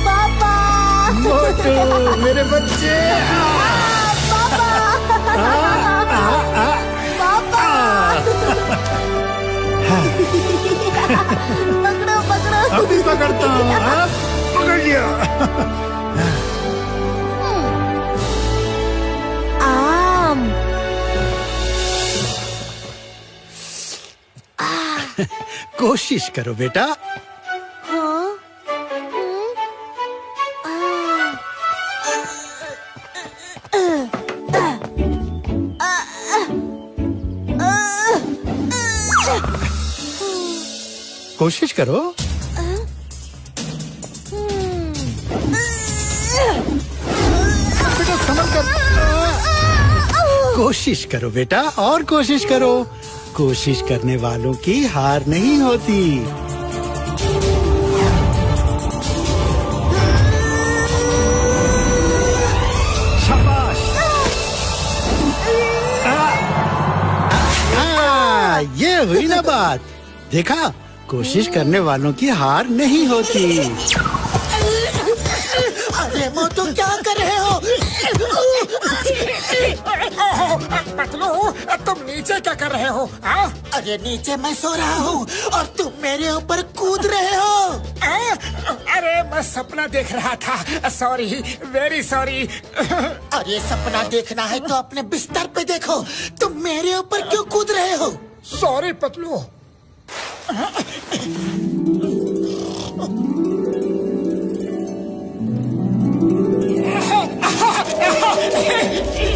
पापा, मोटू मेरे बच्चे। पापा, पापा। पकड़ो पकड़ो। अभी पकड़ता हूँ। पकड़ लिया। आम। कोशिश करो बेटा। कोशिश करो। बेटा संभल कर। कोशिश करो बेटा, और कोशिश करो। कोशिश करने वालों की हार नहीं होती। शाबाश। ये हुई ना बात। देखा, कोशिश करने वालों की हार नहीं होती। अरे मोटू क्या कर रहे हो? पतलू, तुम नीचे क्या कर रहे हो? अरे नीचे मैं सो रहा हूँ और तुम मेरे ऊपर कूद रहे हो। अरे मैं सपना देख रहा था। Sorry, very sorry. अरे सपना देखना है तो अपने बिस्तर पे देखो। तुम मेरे ऊपर क्यों कूद रहे हो? सॉरी पतलू।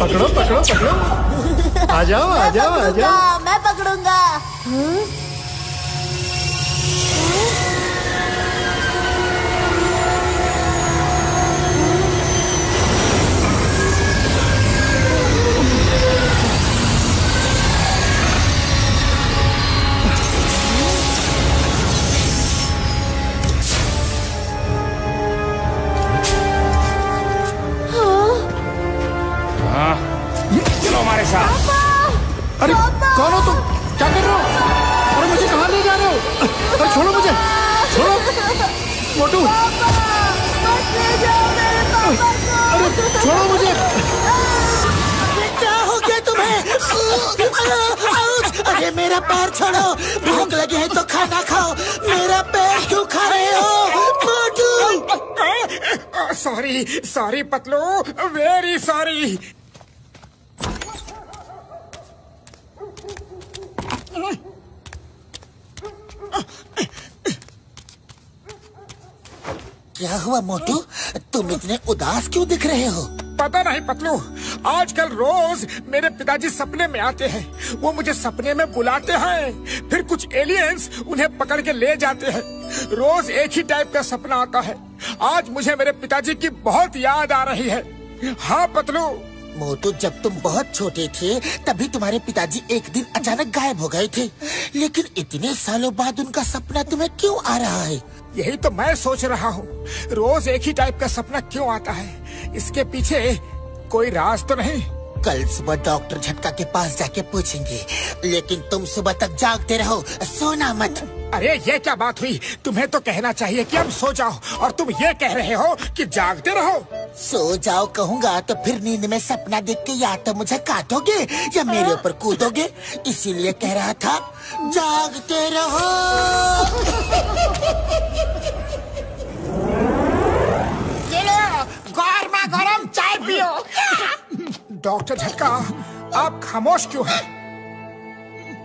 पकड़ो पकड़ो पकड़ो। आ जाओ आ जाओ आ जाओ। मैं पकड़ूंगा। चलो हमारे साथ। अरे कौन हो तुम? क्या कर रहे हो? अरे मुझे कहाँ ले जा रहे हो? अरे छोड़ो मुझे, छोड़ो। मोटू, अरे छोड़ो मुझे। क्या हो गया तुम्हें? अरे मेरा पैर छोड़ो। भूख लगी है तो खाना खाओ। मेरा पैर क्यों खा रहे हो? Motu. Sorry sorry Patlu, very sorry. क्या हुआ मोटू? तुम इतने उदास क्यों दिख रहे हो? पता नहीं पतलू, आजकल रोज मेरे पिताजी सपने में आते हैं। वो मुझे सपने में बुलाते हैं, फिर कुछ एलियंस उन्हें पकड़ के ले जाते हैं। रोज एक ही टाइप का सपना आता है। आज मुझे मेरे पिताजी की बहुत याद आ रही है। हाँ पतलू। मोटू, जब तुम बहुत छोटे थे तभी तुम्हारे पिताजी एक दिन अचानक गायब हो गए थे, लेकिन इतने सालों बाद उनका सपना तुम्हें क्यों आ रहा है? यही तो मैं सोच रहा हूँ, रोज एक ही टाइप का सपना क्यों आता है? इसके पीछे कोई राज तो नहीं? कल सुबह डॉक्टर झटका के पास जाके पूछेंगे, लेकिन तुम सुबह तक जागते रहो, सोना मत। अरे ये क्या बात हुई? तुम्हें तो कहना चाहिए कि अब सो जाओ, और तुम ये कह रहे हो कि जागते रहो। सो जाओ कहूँगा तो फिर नींद में सपना देख के या तो मुझे काटोगे या मेरे ऊपर कूदोगे, इसीलिए कह रहा था जागते रहो। गर्मा गरम चाय पियो। डॉक्टर झटका, आप खामोश क्यों हैं?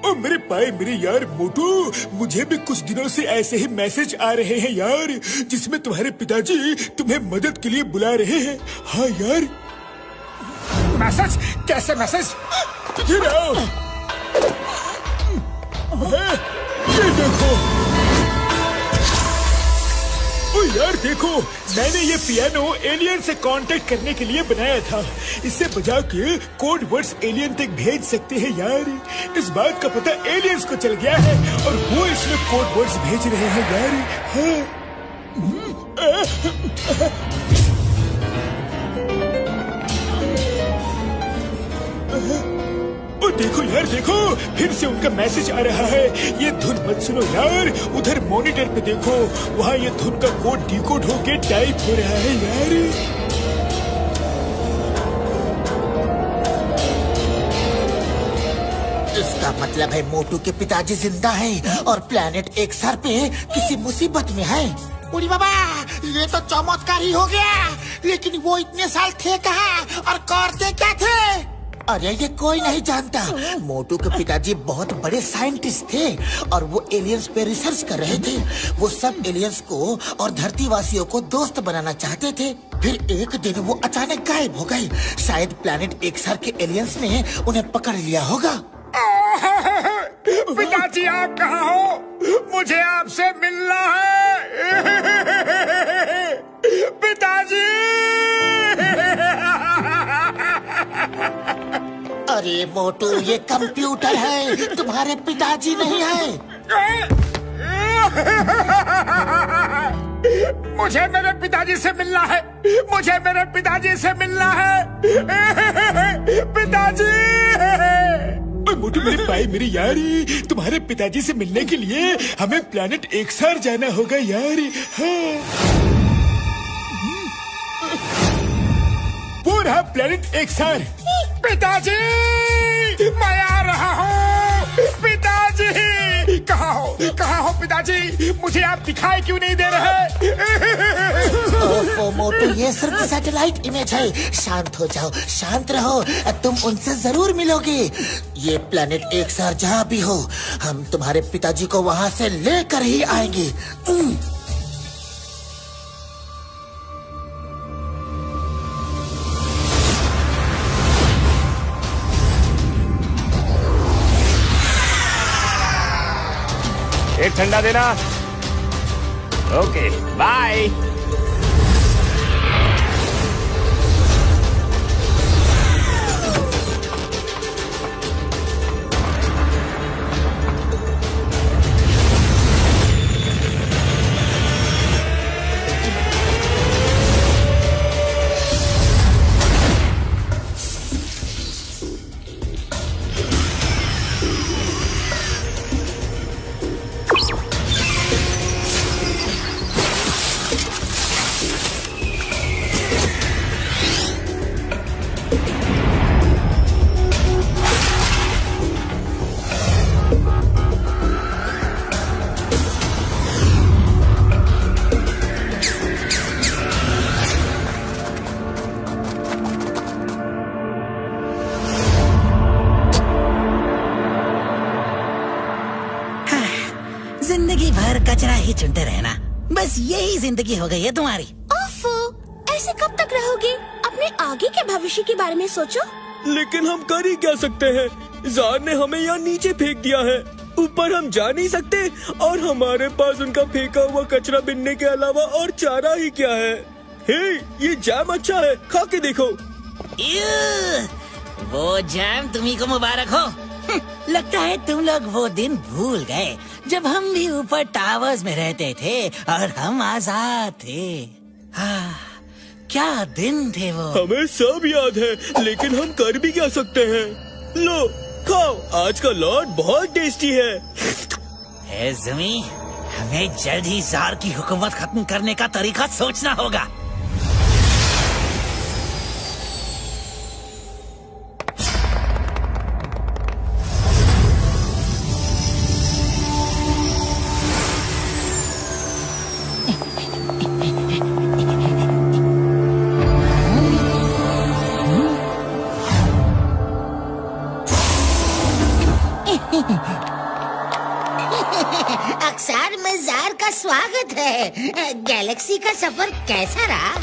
ओ मेरे पाए मेरे यार मोटू, मुझे भी कुछ दिनों से ऐसे ही मैसेज आ रहे हैं यार, जिसमें तुम्हारे पिताजी तुम्हें मदद के लिए बुला रहे हैं। हाँ यार। मैसेज? कैसे मैसेज? ये देखो। ओ यार देखो, मैंने ये पियानो एलियन से कांटेक्ट करने के लिए बनाया था। इसे बजा के कोड वर्ड्स एलियन तक भेज सकते हैं यार। इस बात का पता एलियंस को चल गया है और वो इसमें कोड वर्ड्स भेज रहे हैं यार। हाँ। ओ देखो यार देखो, फिर से उनका मैसेज आ रहा है। ये धुन मत सुनो यार, उधर मॉनिटर पे देखो, वहाँ ये धुन का कोड डिकोड होके टाइप हो रहा है यार। इसका मतलब है मोटू के पिताजी जिंदा हैं और प्लेनेट एक्सर पे किसी मुसीबत में है। उड़ी बाबा, ये तो चमत्कार ही हो गया। लेकिन वो इतने साल थे कहाँ और करते क्या थे? अरे ये कोई नहीं जानता। मोटू के पिताजी बहुत बड़े साइंटिस्ट थे और वो एलियंस पे रिसर्च कर रहे थे। वो सब एलियंस को और धरतीवासियों को दोस्त बनाना चाहते थे। फिर एक दिन वो अचानक गायब हो गए। शायद प्लेनेट एक्सर के एलियंस ने उन्हें पकड़ लिया होगा। पिताजी आप कहाँ हो? मुझे आपसे मिलना है। पिताजी! अरे मोटू, ये कंप्यूटर है, तुम्हारे पिताजी नहीं है। मुझे मेरे पिताजी से मिलना है। मुझे मेरे पिताजी से मिलना है। पिताजी! मोटू मेरे भाई मेरी यारी, तुम्हारे पिताजी से मिलने के लिए हमें प्लेनेट एक्सर जाना होगा यार। हाँ। पूरा प्लेनेट एक्सर। पिताजी! मैं आ रहा हूँ। पिताजी! कहाँ हो पिताजी? मुझे आप दिखाई क्यों नहीं दे रहे? ओफो मोटू, ये सिर्फ सैटेलाइट इमेज है। शांत हो जाओ, शांत रहो, तुम उनसे जरूर मिलोगे। ये प्लेनेट एक्सर जहाँ भी हो, हम तुम्हारे पिताजी को वहाँ से लेकर ही आएंगे। एक ठंडा देना। Okay bye. जिंदगी भर कचरा ही चुनते रहना, बस यही जिंदगी हो गई है तुम्हारी। ओफो, ऐसे कब तक रहोगे? अपने आगे के भविष्य के बारे में सोचो। लेकिन हम कर ही क्या सकते हैं? जार ने हमें यहाँ नीचे फेंक दिया है, ऊपर हम जा नहीं सकते और हमारे पास उनका फेंका हुआ कचरा बिनने के अलावा और चारा ही क्या है। हे, ये जैम अच्छा है, खा के देखो। वो जैम तुम्ही को मुबारक हो। लगता है तुम लोग वो दिन भूल गए जब हम भी ऊपर टावर्स में रहते थे और हम आजाद थे। क्या दिन थे वो। हमें सब याद है, लेकिन हम कर भी क्या सकते हैं। लो खाओ, आज का लॉट बहुत टेस्टी है। ए ज़मी, हमें जल्द ही जार की हुकूमत खत्म करने का तरीका सोचना होगा। अक्सर में जार का स्वागत है। गैलेक्सी का सफर कैसा रहा?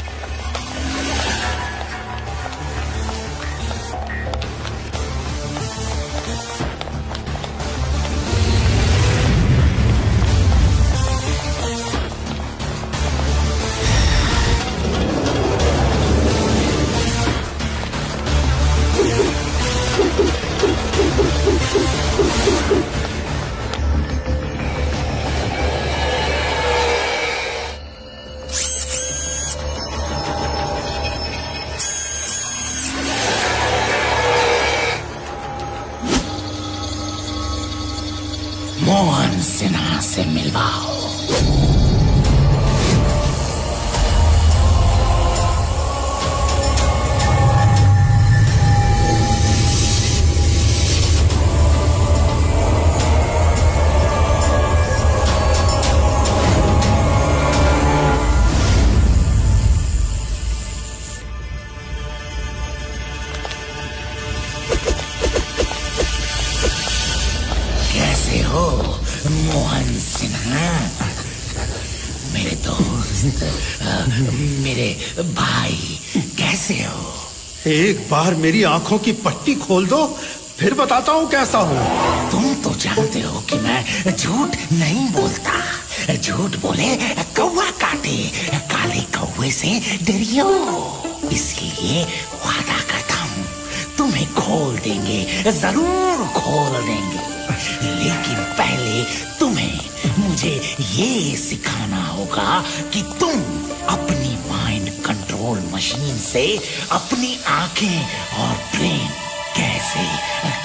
मेरे भाई कैसे हो? एक बार मेरी आंखों की पट्टी खोल दो, फिर बताता हूँ कैसा हूँ। तुम तो जानते हो कि मैं झूठ नहीं बोलता। झूठ बोले कौवा काटे, काले कौवे से डरियो। इसलिए वादा करता हूँ तुम्हें खोल देंगे, जरूर खोल देंगे। लेकिन पहले तुम्हें मुझे ये सिखाना होगा कि तुम अपनी माइंड कंट्रोल मशीन से अपनी आंखें और ब्रेन कैसे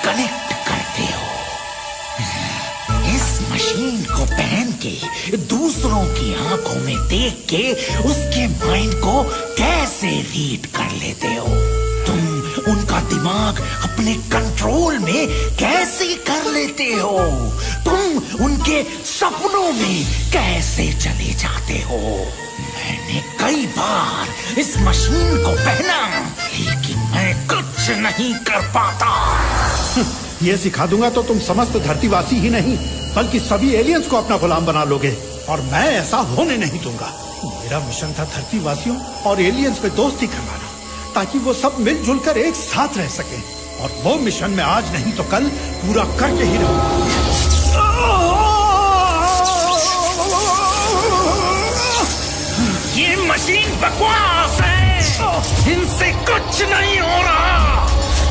कनेक्ट करते हो। इस मशीन को पहन के दूसरों की आंखों में देख के उसके माइंड को कैसे रीड कर लेते हो। तुम उनका दिमाग अपने कंट्रोल में कैसे कर लेते हो। तुम उनके सपनों में कैसे चले जाते हो। मैंने कई बार इस मशीन को पहना, लेकिन मैं कुछ नहीं कर पाता। ये सिखा दूंगा तो तुम समस्त धरतीवासी ही नहीं बल्कि सभी एलियंस को अपना गुलाम बना लोगे, और मैं ऐसा होने नहीं दूंगा। मेरा मिशन था धरतीवासियों और एलियंस में दोस्ती करवाना, ताकि वो सब मिलजुल कर एक साथ रह सके। और वो मिशन मैं आज नहीं तो कल पूरा करके ही रहूंगा। ये मशीन बकवास है, इनसे कुछ नहीं हो रहा।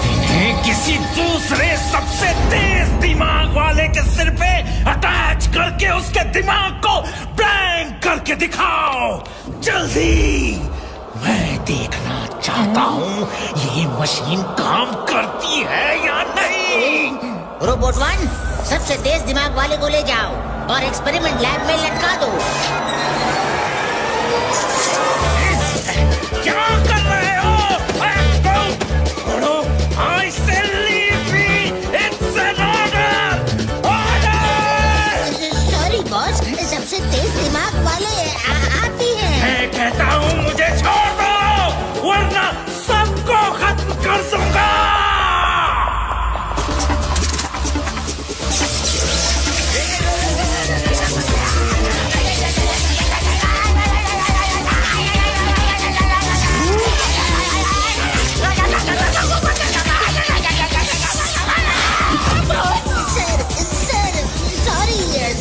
इन्हें किसी दूसरे सबसे तेज दिमाग वाले के सिर पे अटैच करके उसके दिमाग को ब्लैंक करके दिखाओ जल्दी। मैं देखना चाहता हूँ ये मशीन काम करती है या नहीं। रोबोट 1, सबसे तेज दिमाग वाले को ले जाओ और एक्सपेरिमेंट लैब में लटका दो। क्या कर रहे हो? I say leave me! It's an order! Order! Sorry boss, सबसे तेज दिमाग वाले आप ही हैं। मैं कहता हूँ मुझे छोड़ दो, वरना सबको खत्म कर दूंगा।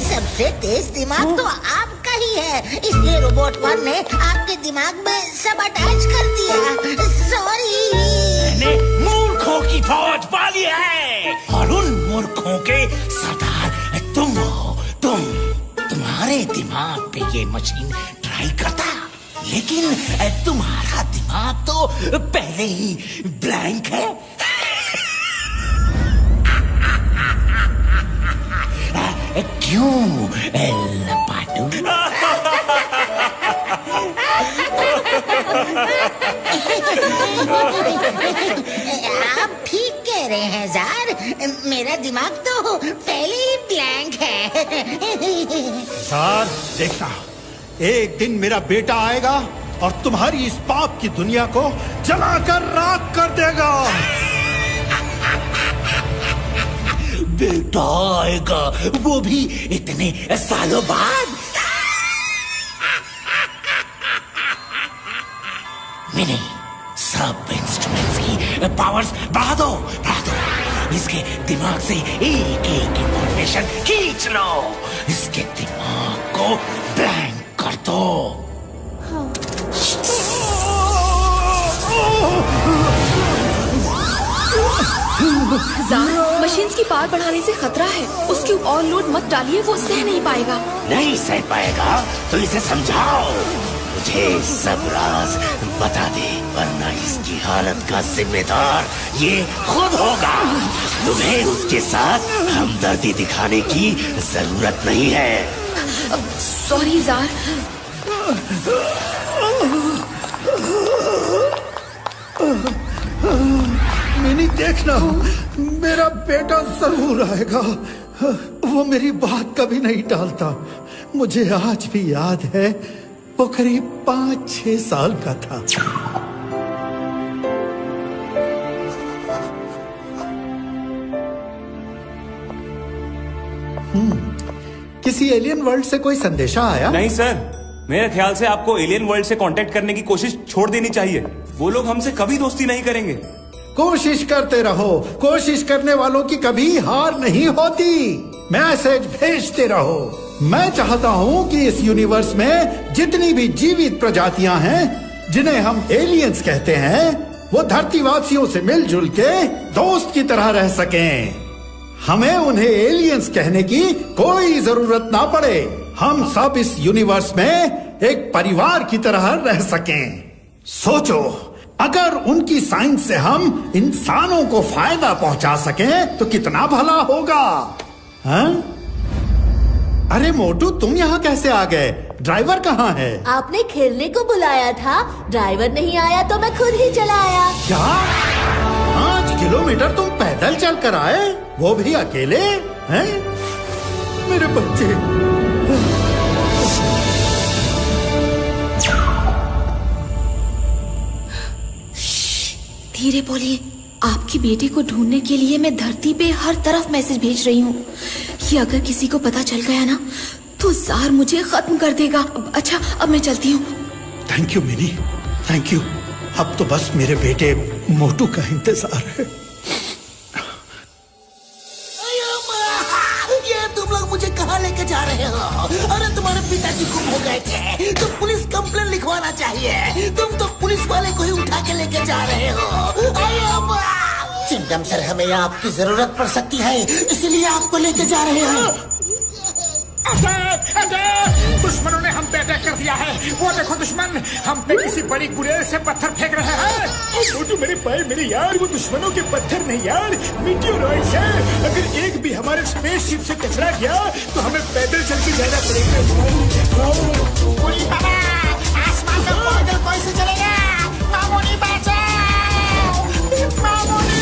सबसे तेज दिमाग तो आपका ही है, इसलिए रोबोट 1 ने आपके दिमाग में सब अटैच कर दिया। सॉरी। मैंने मूर्खों की फौज पाली है, और उन मूर्खों के सरदार तुम हो। तुम्हारे दिमाग पे ये मशीन ट्राई करता, लेकिन तुम्हारा दिमाग तो पहले ही ब्लैंक है। क्यों लपाटू? आप ठीक कह रहे हैं जार, मेरा दिमाग तो पहले ही ब्लैंक है। जार, देखना, एक दिन मेरा बेटा आएगा और तुम्हारी इस पाप की दुनिया को जलाकर राख कर देगा। बेटा आएगा, वो भी इतने सालों बाद। मिनी, सब इंस्ट्रूमेंट्स की पावर्स बढ़ा दो। इसके दिमाग से एक इंफॉर्मेशन खींच लो, इसके दिमाग को ब्लैंक कर दो। मशीन्स की पावर बढ़ाने से खतरा है, उसके और लोड मत डालिए, वो सह नहीं पाएगा। नहीं सह पाएगा तो इसे समझाओ, मुझे सब राज बता दे, वरना इसकी हालत का जिम्मेदार ये खुद होगा। तुम्हें उसके साथ हमदर्दी दिखाने की जरूरत नहीं है। Sorry jar. मिनी, देखना, मेरा बेटा जरूर आएगा। वो मेरी बात कभी नहीं टालता। मुझे आज भी याद है, वो करीब 5-6 साल का था। किसी एलियन वर्ल्ड से कोई संदेशा आया? नहीं सर, मेरे ख्याल से आपको एलियन वर्ल्ड से कांटेक्ट करने की कोशिश छोड़ देनी चाहिए। वो लोग हमसे कभी दोस्ती नहीं करेंगे। कोशिश करते रहो, कोशिश करने वालों की कभी हार नहीं होती। मैसेज भेजते रहो। मैं चाहता हूँ कि इस यूनिवर्स में जितनी भी जीवित प्रजातियां हैं, जिन्हें हम एलियंस कहते हैं, वो धरतीवासियों से मिलजुल के दोस्त की तरह रह सकें। हमें उन्हें एलियंस कहने की कोई जरूरत ना पड़े। हम सब इस यूनिवर्स में एक परिवार की तरह रह सकें। सोचो, अगर उनकी साइंस से हम इंसानों को फायदा पहुंचा सकें तो कितना भला होगा। हाँ? अरे मोटू, तुम यहाँ कैसे आ गए? ड्राइवर कहाँ है? आपने खेलने को बुलाया था, ड्राइवर नहीं आया तो मैं खुद ही चला आया। क्या 5 किलोमीटर तुम पैदल चल कर आए, वो भी अकेले? हैं? मेरे बच्चे। धीरे बोलिए। आपकी बेटी को ढूंढने के लिए मैं धरती पे हर तरफ मैसेज भेज रही हूँ। ये अगर किसी को पता चल गया ना तो जार मुझे खत्म कर देगा। अच्छा, अब मैं चलती हूँ। Thank you mini, thank you. अब तो बस मेरे बेटे मोटू का इंतजार है। ये तुम लोग मुझे कहाँ लेके जा रहे हो? अरे तुम्हारे पिताजी गुम हो गए थे तो पुलिस कंप्लेन लिखवाना चाहिए। तुम तो पुलिस वाले को ही उठा के लेके जा रहे हो। चिंटम सर, हमें आपकी जरूरत पड़ सकती है, इसलिए आपको लेके जा रहे हैं। दुश्मनों ने हम पे अटैक कर दिया है। वो देखो दुश्मन हम पे किसी बड़ी गुलेल से पत्थर फेंक रहे हैं। छोटू, मेरे पाए मेरे यार, वो दुश्मनों के पत्थर नहीं यार, मीटियोराइट्स हैं। अगर एक भी हमारे स्पेसशिप से टकरा गया तो हमें पैदल चल के जाना पड़ेगा। आसमान में पोर्टल कैसे चलेगा? मामूनी बचाओ, मामूनी।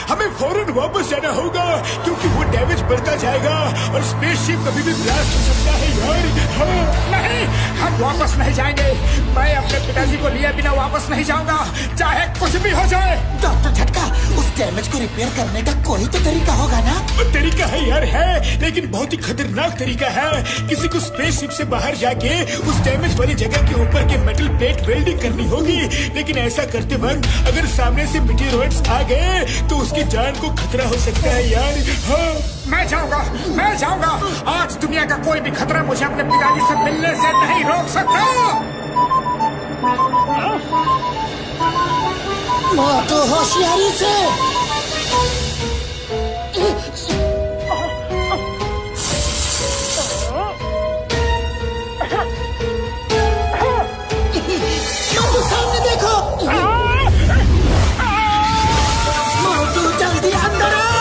हमें फौरन वापस जाना होगा क्योंकि वो डैमेज बढ़ता जाएगा और स्पेसशिप कभी भी ब्लास्ट हो सकता है यार। हाँ, नहीं, हम वापस नहीं जाएंगे। मैं अपने पिताजी को लिए बिना वापस नहीं जाऊंगा, चाहे कुछ भी हो जाए। डॉक्टर झटका, उस डैमेज को रिपेयर करने का कोई तो तरीका होगा ना? तरीका है यार, है, लेकिन बहुत ही खतरनाक तरीका है। किसी को स्पेसशिप से बाहर जाके उस डैमेज वाली जगह के ऊपर के मेटल प्लेट वेल्डिंग करनी होगी। लेकिन ऐसा करते वक्त अगर सामने से मीटियोराइट्स आ गए तो उसकी जान को खतरा हो सकता है यार। हाँ, मैं जाऊंगा। आज दुनिया का कोई भी खतरा मुझे अपने पिताजी से मिलने से नहीं रोक सकता। मोटू, होशियारी से। मोटू, सामने देखो। मोटू, जल्दी अंदर आओ।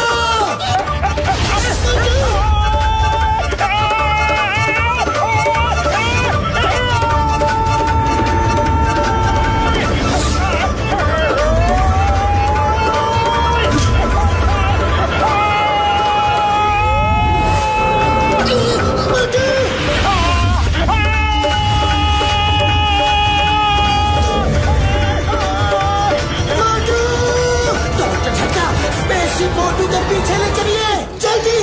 मोटू के पीछे ले चलिए, जल्दी।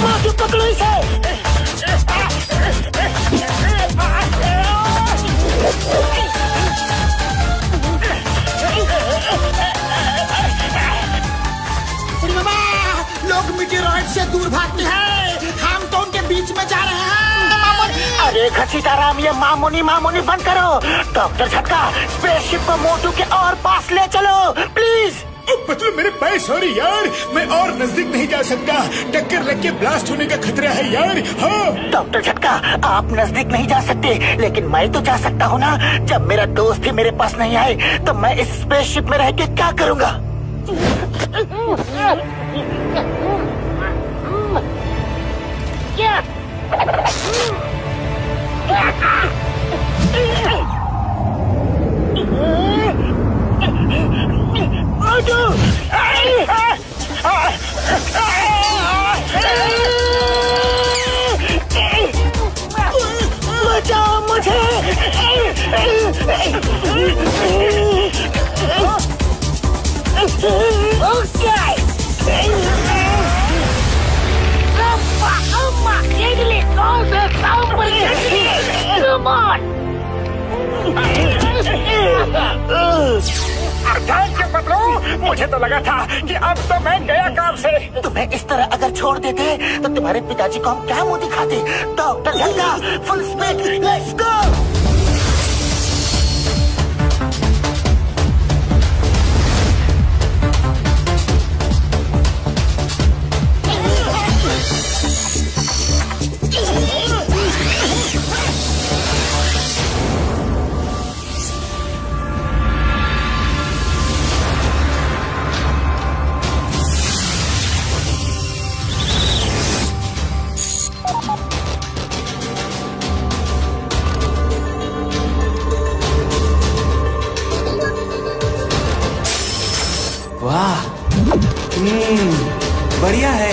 मोटू, पकड़ो इसे। हमसे दूर भागते हैं, हम तो उनके बीच में जा रहे हैं। मामूनी। अरे घसीटाराम, ये मामूनी मामूनी बंद करो। डॉक्टर झटका, स्पेसशिप को मोटू के और पास ले चलो प्लीज। मतलब मेरे पास सॉरी यार, मैं और नजदीक नहीं जा सकता, टक्कर लग के ब्लास्ट होने का खतरा है यार। हाँ डॉक्टर झटका, आप नजदीक नहीं जा सकते, लेकिन मैं तो जा सकता हूँ ना। जब मेरा दोस्त ही मेरे पास नहीं आए तो मैं इस स्पेसशिप में रह के क्या करूँगा? बचाओ मुझे। मुझे तो लगा था कि अब तो मैं गया काम से। तुम्हें इस तरह अगर छोड़ देते तो तुम्हारे पिताजी को हम क्या मुंह दिखाते? डॉक्टर झटका, फुल स्पीड, लेट्स गो। वाह, बढ़िया है।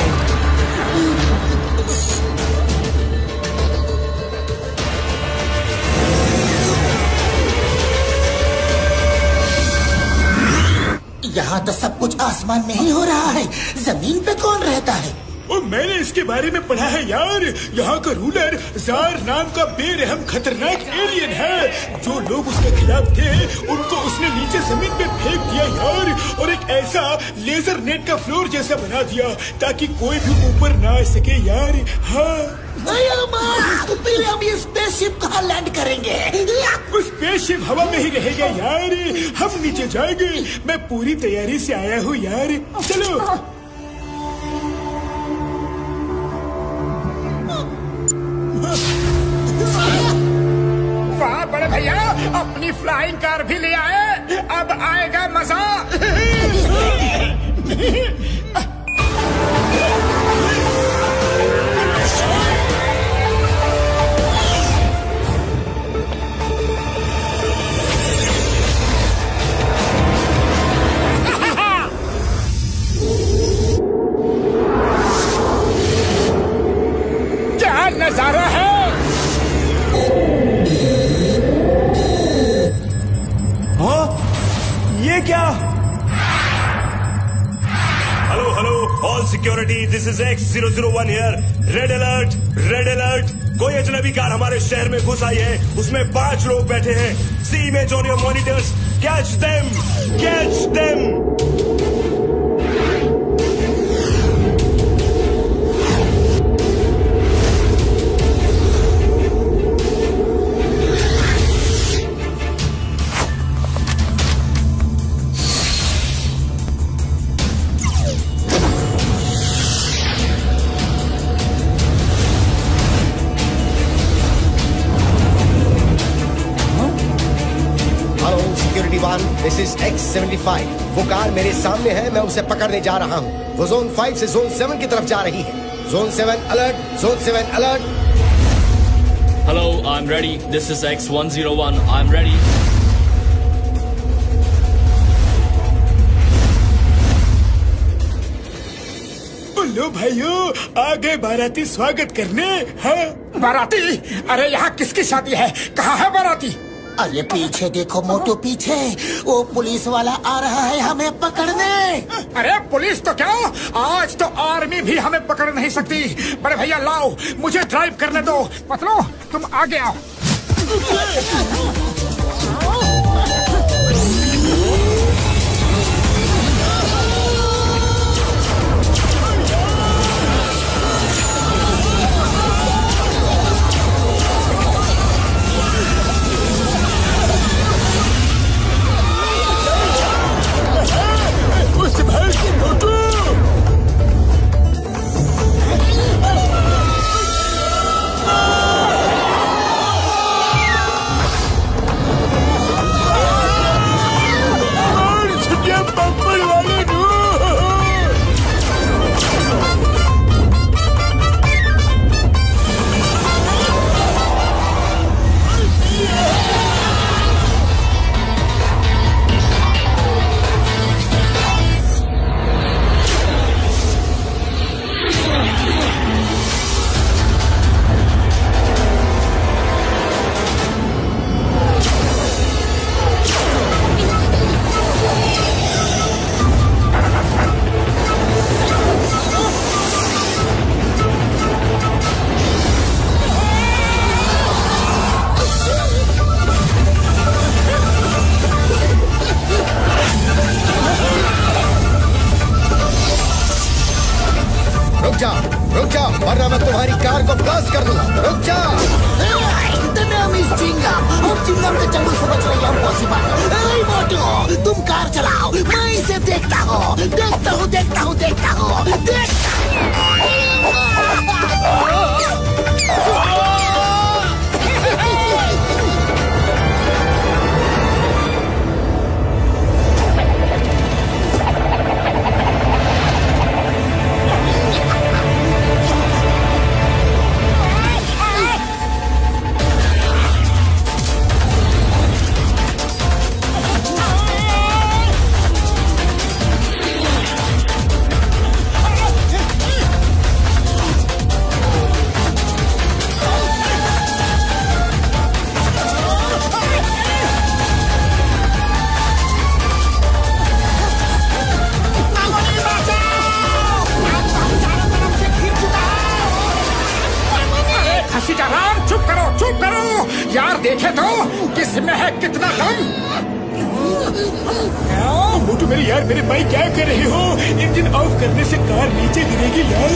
यहाँ तो सब कुछ आसमान में ही हो रहा है, जमीन पे कौन रहता है? और मैंने इसके बारे में पढ़ा है यार। यहाँ का रूलर जार नाम का बेरहम खतरनाक एलियन है। जो लोग उसके खिलाफ थे उनको उसने नीचे जमीन पे फेंक दिया यार, और एक ऐसा लेजर नेट का फ्लोर जैसा बना दिया ताकि कोई भी ऊपर ना आ सके यार। हाँ पहले हम ये स्पेसशिप कहाँ लैंड करेंगे? स्पेसशिप हवा में ही रहेगा यार, हम नीचे जाएंगे। मैं पूरी तैयारी से आया हूँ यार, चलो। वाह बड़े भैया, अपनी फ्लाइंग कार भी ले आए, अब आएगा मजा। क्या नजारा है। ये क्या? Hello hello all security, this is X-001 here. Red alert, red alert. कोई अजनबी कार हमारे शहर में घुस आई है, उसमें 5 लोग बैठे हैं। See image on your monitors, catch them, catch them. This is X-75। वो कार मेरे सामने है, मैं उसे पकड़ने जा रहा हूँ। वो जोन 5 से जोन 7 की तरफ जा रही है। Zone 7 alert, zone 7 alert. Hello, I'm ready. This is X-101. I'm ready. लो भाइयों, आ गए बाराती स्वागत करने। हाँ बाराती? अरे यहाँ किसकी शादी है? कहाँ है बाराती? अरे पीछे देखो मोटू, पीछे वो पुलिस वाला आ रहा है हमें पकड़ने। अरे पुलिस तो क्या, आज तो आर्मी भी हमें पकड़ नहीं सकती। बड़े भैया लाओ, मुझे ड्राइव करने दो। पतलो तुम आगे आओ। तुम्हारी कार को ब्लास्ट कर दूंगा। रुक जा। हम चिंगम के चंगुल से बच रही है पॉसिबल। मोटू तुम कार चलाओ, मैं इसे देखता हूँ। चुप करो यार, देखे तो किसमें है कितना दम। मोटू मेरे यार, मेरे भाई क्या कर रहे हो? इंजन ऑफ करने से कार नीचे गिरेगी यार।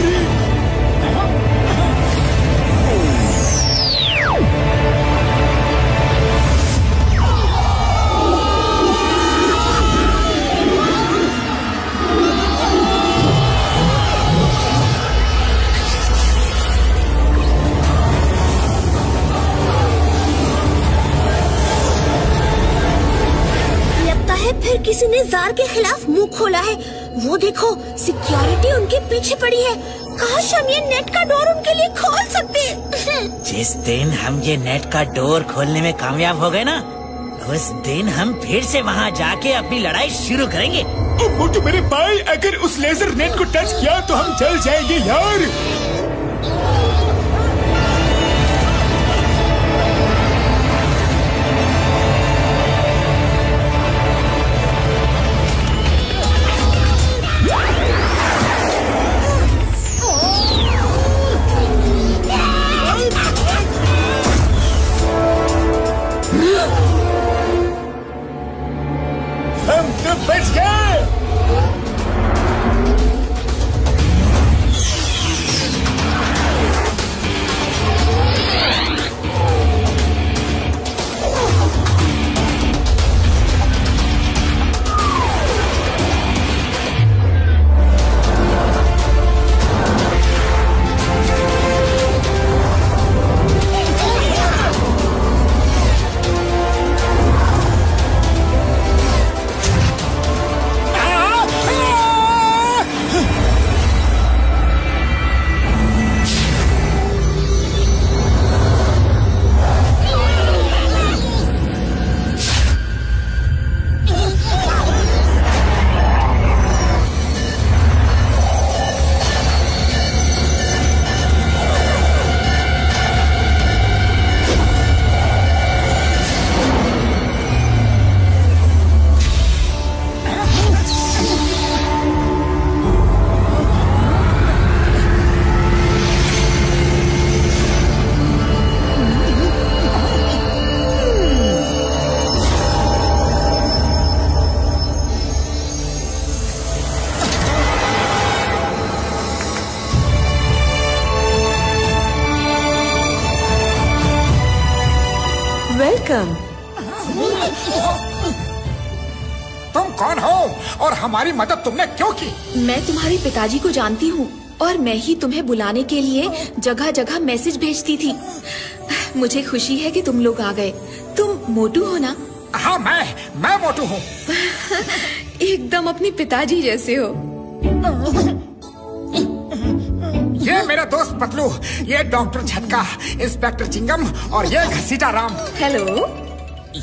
फिर किसी ने जार के खिलाफ मुंह खोला है। वो देखो, सिक्योरिटी उनके पीछे पड़ी है। काश हम ये नेट का डोर उनके लिए खोल सकते। जिस दिन हम ये नेट का डोर खोलने में कामयाब हो गए ना, उस दिन हम फिर से वहाँ जाके अपनी लड़ाई शुरू करेंगे। मोटू मेरे भाई, अगर उस लेजर नेट को टच किया तो हम जल जाएंगे यार। हम तो बच गए। वेलकम। तुम कौन हो और हमारी मदद तुमने क्यों की? मैं तुम्हारे पिताजी को जानती हूँ और मैं ही तुम्हें बुलाने के लिए जगह जगह मैसेज भेजती थी। मुझे खुशी है कि तुम लोग आ गए। तुम मोटू हो ना? हाँ, मैं मोटू हूँ। एकदम अपने पिताजी जैसे हो। ये मेरा दोस्त पतलू, ये डॉक्टर झटका, इंस्पेक्टर चिंगम और ये घसीटा राम। हेलो।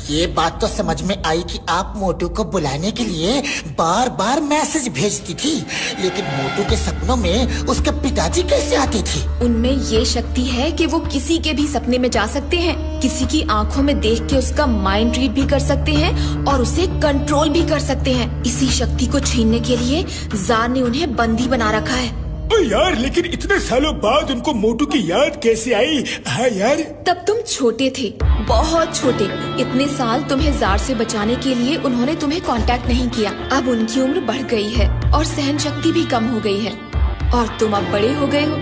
ये बात तो समझ में आई कि आप मोटू को बुलाने के लिए बार बार मैसेज भेजती थी, लेकिन मोटू के सपनों में उसके पिताजी कैसे आते थे? उनमें ये शक्ति है कि वो किसी के भी सपने में जा सकते हैं, किसी की आंखों में देख के उसका माइंड रीड भी कर सकते हैं और उसे कंट्रोल भी कर सकते हैं। इसी शक्ति को छीनने के लिए जार ने उन्हें बंदी बना रखा है। यार, लेकिन इतने सालों बाद उनको मोटू की याद कैसे आई? हाँ यार, तब तुम छोटे थे, बहुत छोटे। इतने साल तुम्हें जार से बचाने के लिए उन्होंने तुम्हें कांटेक्ट नहीं किया। अब उनकी उम्र बढ़ गई है और सहन शक्ति भी कम हो गई है। और तुम अब बड़े हो गए हो।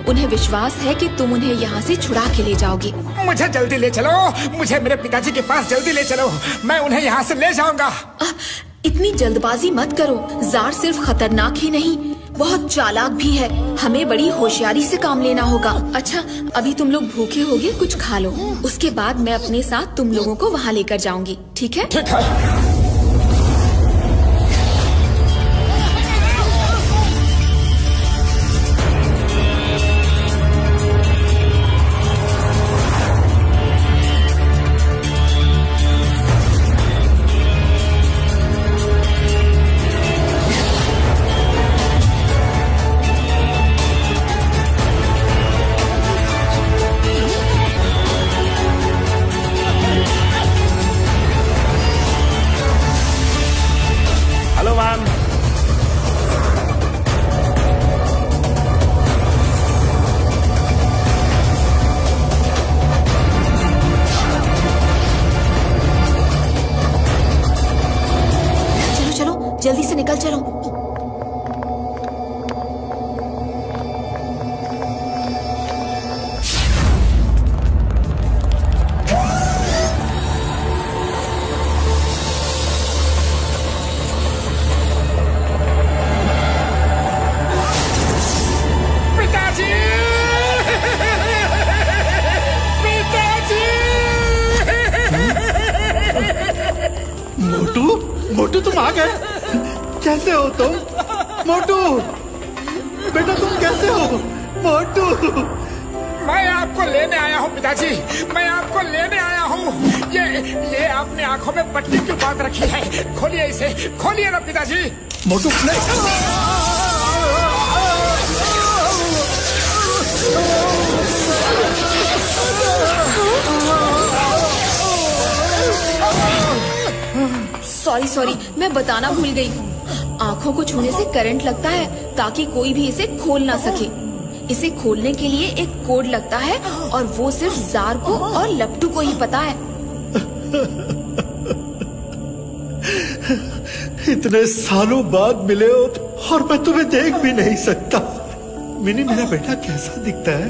उन्हें विश्वास है कि तुम उन्हें यहाँ से छुड़ा के ले जाओगे। मुझे जल्दी ले चलो, मुझे मेरे पिताजी के पास जल्दी ले चलो, मैं उन्हें यहाँ से ले जाऊंगा। इतनी जल्दबाजी मत करो। जार सिर्फ खतरनाक ही नहीं, बहुत चालाक भी है। हमें बड़ी होशियारी से काम लेना होगा। अच्छा, अभी तुम लोग भूखे होगे, कुछ खा लो। उसके बाद मैं अपने साथ तुम लोगों को वहाँ लेकर जाऊंगी, ठीक है? ठीक है। जल्दी से निकल चलो। पिताजी! पिताजी! मोटू, मोटू तुम आ गए? कैसे हो तुम? मोटू बेटा तुम कैसे हो? मोटू मैं आपको लेने आया हूँ पिताजी, मैं आपको लेने आया हूँ। ये आपने आंखों में पट्टी क्यों बांध रखी है? खोलिए इसे, खोलिए ना पिताजी। मोटू सॉरी, मैं बताना भूल गई। आँखों को छूने से करंट लगता है ताकि कोई भी इसे खोल ना सके। इसे खोलने के लिए एक कोड लगता है और वो सिर्फ जार को और लपटू को ही पता है। इतने सालों बाद मिले हो और मैं तुम्हें देख भी नहीं सकता। मिनी मेरा बेटा कैसा दिखता है?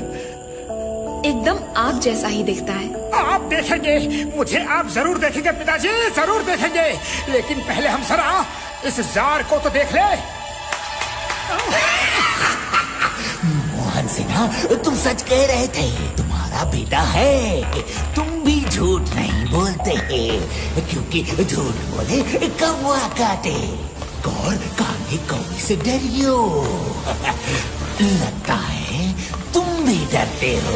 एकदम आप जैसा ही दिखता है। आप देखेंगे, मुझे आप जरूर देखेंगे पिताजी, जरूर देखेंगे। लेकिन पहले हम जरा इस जार को तो देख ले। मोहन सिन्हा, तुम सच कह रहे थे, तुम्हारा बेटा है। तुम भी झूठ नहीं बोलते, क्योंकि झूठ बोले कौवा काटे। और काले कौवे से डरियो। लगता है तुम भी डरते हो।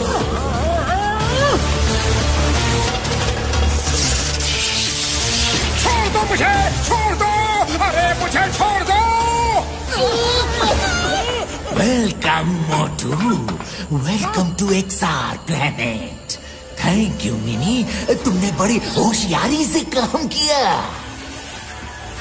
छोड़ दो मुझे, छोड़ दो, अरे मुझे छोड़ दो। Welcome Motu, welcome to XR planet. Thank you Mini, तुमने बड़ी होशियारी से काम किया।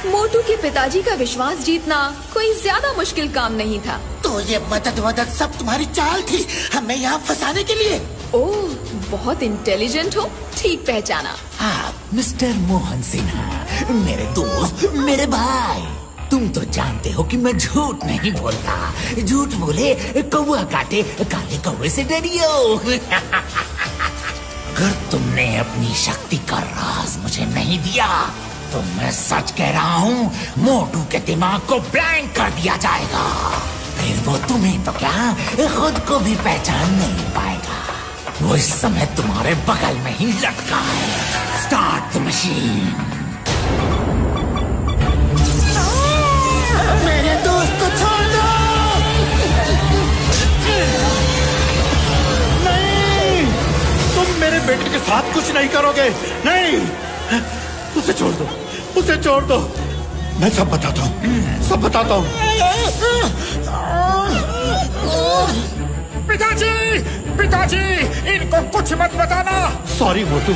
मोटू के पिताजी का विश्वास जीतना कोई ज्यादा मुश्किल काम नहीं था। तो ये मदद सब तुम्हारी चाल थी, हमें यहाँ फंसाने के लिए? ओह, बहुत इंटेलिजेंट हो, ठीक पहचाना। आप मिस्टर मोहन सिन्हा, मेरे दोस्त, मेरे भाई। तुम तो जानते हो कि मैं झूठ नहीं बोलता। झूठ बोले कौवा काटे, काले कौवे से डरियो। अगर तुमने अपनी शक्ति का राज मुझे नहीं दिया तो मैं सच कह रहा हूँ, मोटू के दिमाग को ब्लैंक कर दिया जाएगा। फिर वो तुम्हें तो क्या, खुद को भी पहचान नहीं पाएगा। वो इस समय तुम्हारे बगल में ही लटका है। Start the machine. मेरे दोस्त को छोड़ दो। नहीं, तुम मेरे बेटे के साथ कुछ नहीं करोगे। नहीं, उसे छोड़ दो, उसे छोड़ दो। मैं सब बताता हूँ, सब बताता हूँ। पिताजी, पिताजी, इनको कुछ मत बताना। सॉरी मोटू,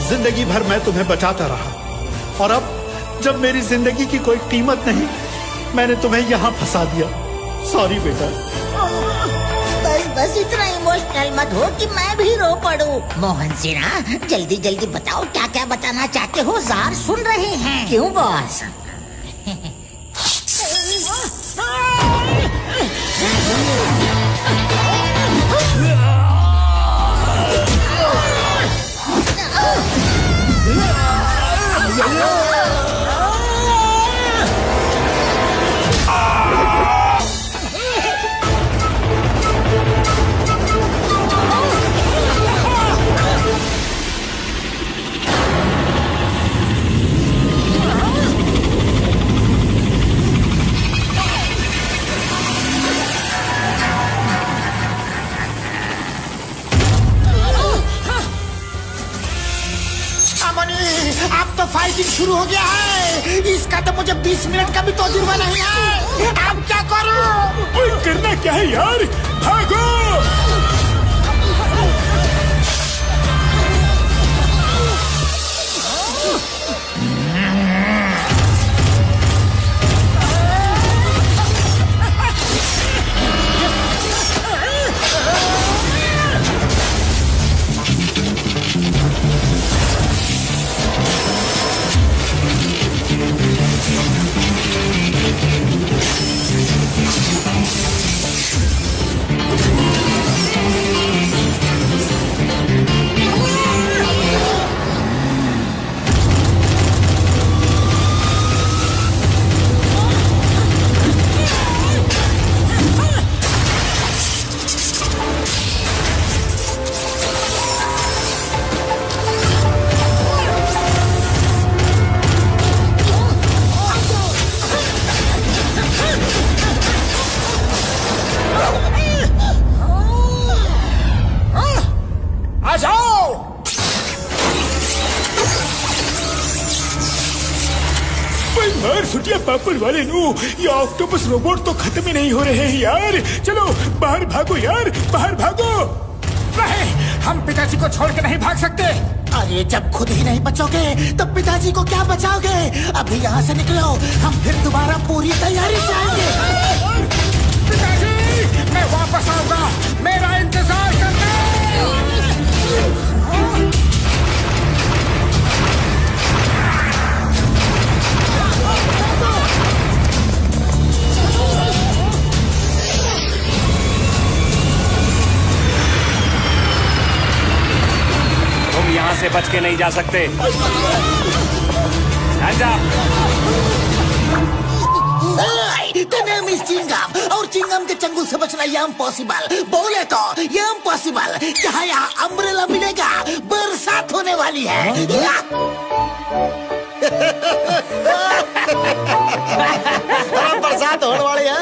जिंदगी भर मैं तुम्हें बचाता रहा और अब जब मेरी जिंदगी की कोई कीमत नहीं, मैंने तुम्हें यहाँ फंसा दिया। सॉरी बेटा। बस इतना इमोशनल मत हो कि मैं भी रो पड़ूं। मोहन सिन्हा, जल्दी जल्दी बताओ क्या क्या बताना चाहते हो, जार सुन रहे हैं। क्यों बॉस? अब तो फाइटिंग शुरू हो गया है। इसका तो मुझे 20 मिनट का भी तजुर्बा नहीं है। अब क्या करूं? करना क्या है यार, भागो! पापड़ वाले नु, ये ऑक्टोपस रोबोट तो खत्म ही नहीं हो रहे हैं यार। चलो बाहर भागो यार, बाहर भागो। नहीं, हम पिताजी को छोड़ के नहीं भाग सकते। अरे जब खुद ही नहीं बचोगे तो पिताजी को क्या बचाओगे? अभी यहाँ से निकलो, हम फिर दोबारा पूरी तैयारी से आएंगे। पिताजी, मैं वापस आऊंगा, मेरा इंतजार करना। यहाँ से बच के नहीं जा सकते। The name is चिंगम, और चिंगम के चंगुल से बचना ये इम्पॉसिबल। बोले तो ये इम्पॉसिबल। क्या यहाँ अम्ब्रेला मिलेगा? बरसात होने वाली है। बरसात होने वाली है।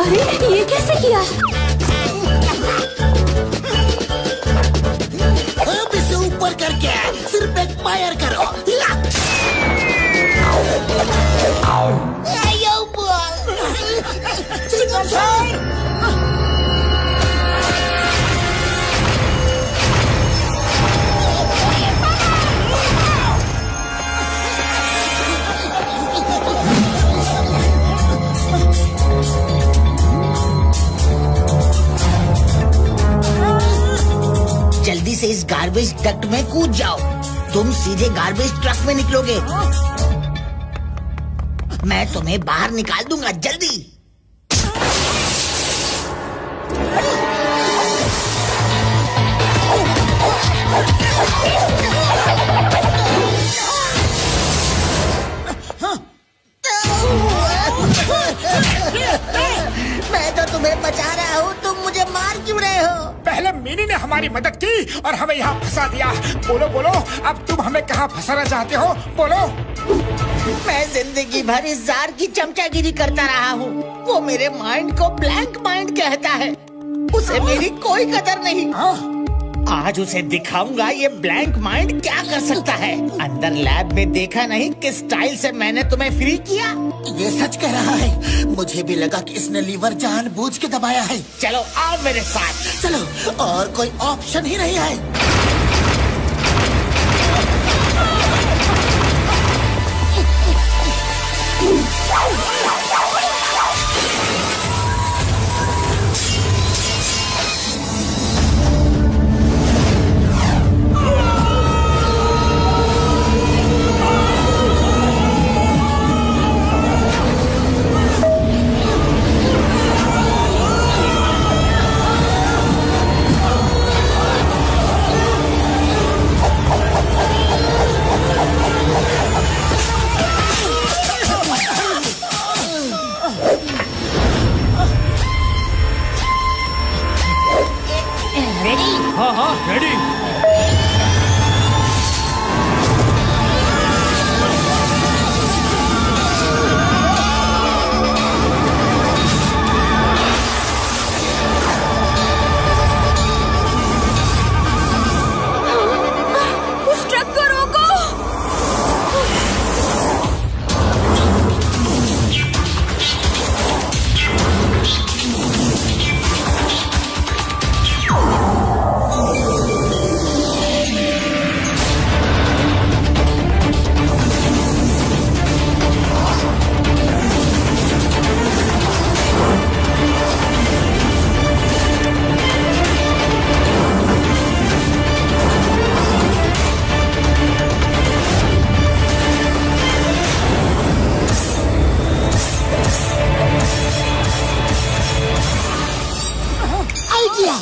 अरे ये कैसे किया? अब इसे ऊपर करके सिर पे फायर करो। जल्दी से इस गार्बेज डक्ट में कूद जाओ। तुम सीधे गार्बेज ट्रक में निकलोगे। मैं तुम्हें बाहर निकाल दूंगा, जल्दी। मैं तो तुम्हें बचा रहा हूँ, तुम मुझे मार क्यों रहे हो? पहले मिनी ने हमारी मदद की और हमें यहाँ फंसा दिया। बोलो बोलो, अब तुम हमें कहाँ फंसाना चाहते हो? बोलो। मैं जिंदगी भर इस जार की चमचागिरी करता रहा हूँ। वो मेरे माइंड को ब्लैंक माइंड कहता है। उसे मेरी कोई कदर नहीं। आज उसे दिखाऊंगा ये ब्लैंक माइंड क्या कर सकता है। अंदर लैब में देखा नहीं किस स्टाइल से मैंने तुम्हें फ्री किया। ये सच कह रहा है। मुझे भी लगा कि इसने लीवर जानबूझ के दबाया है। चलो आओ मेरे साथ। चलो, और कोई ऑप्शन ही नहीं है। रेडी? हाँ हाँ रेडी। उस ट्रक को रोको। आइडिया।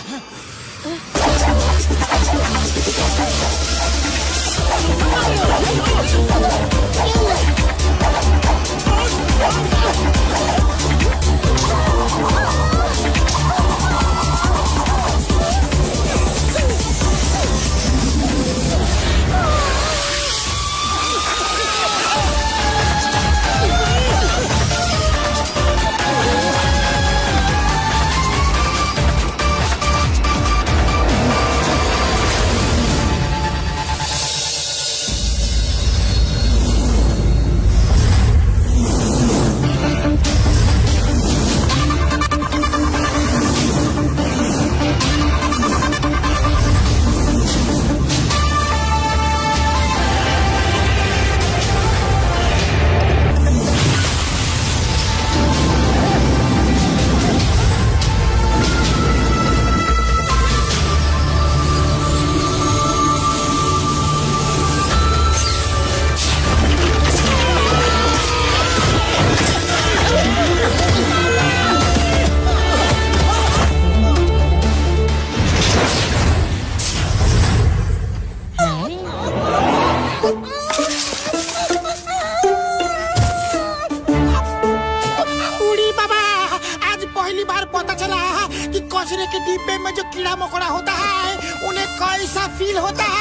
कचरे के डिब्बे में जो कीड़ा मकोड़ा होता है उन्हें कैसा फील होता है।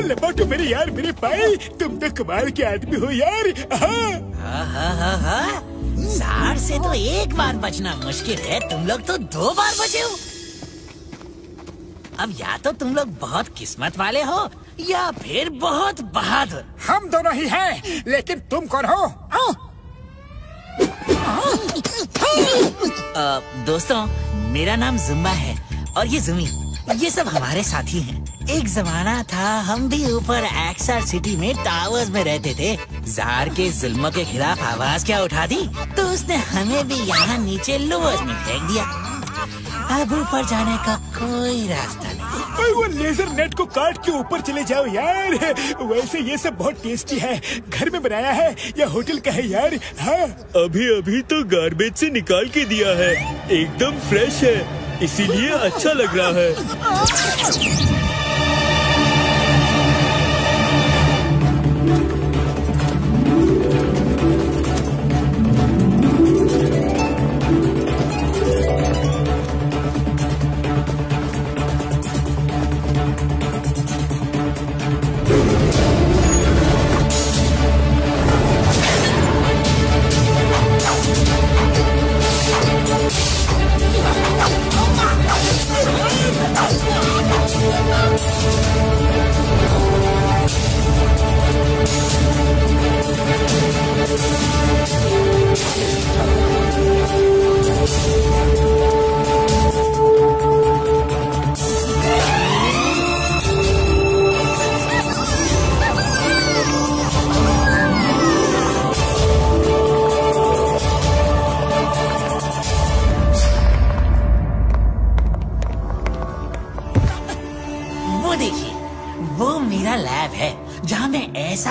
लपटो मेरे यार मेरे भाई, तुम तो कमाल के आदमी हो यार। जार से तो एक बार बचना मुश्किल है, तुम लोग तो 2 बार बचे हो। अब या तो तुम लोग बहुत किस्मत वाले हो या फिर बहुत बहादुर। हम दोनों ही हैं, लेकिन तुम कौन हो? दोस्तों, मेरा नाम जुम्बा है और ये जुमी, ये सब हमारे साथी हैं। एक जमाना था हम भी ऊपर एक्सर सिटी में टावर्स में रहते थे। जार के जुल्म के खिलाफ आवाज क्या उठा दी तो उसने हमें भी यहाँ नीचे लोअर्स में फेंक दिया। अब ऊपर जाने का कोई रास्ता नहीं। वो लेजर नेट को काट के ऊपर चले जाओ यार। वैसे ये सब बहुत टेस्टी है, घर में बनाया है या होटल का है यार? हाँ, अभी अभी तो गार्बेज से निकाल के दिया है, एकदम फ्रेश है, इसीलिए अच्छा लग रहा है।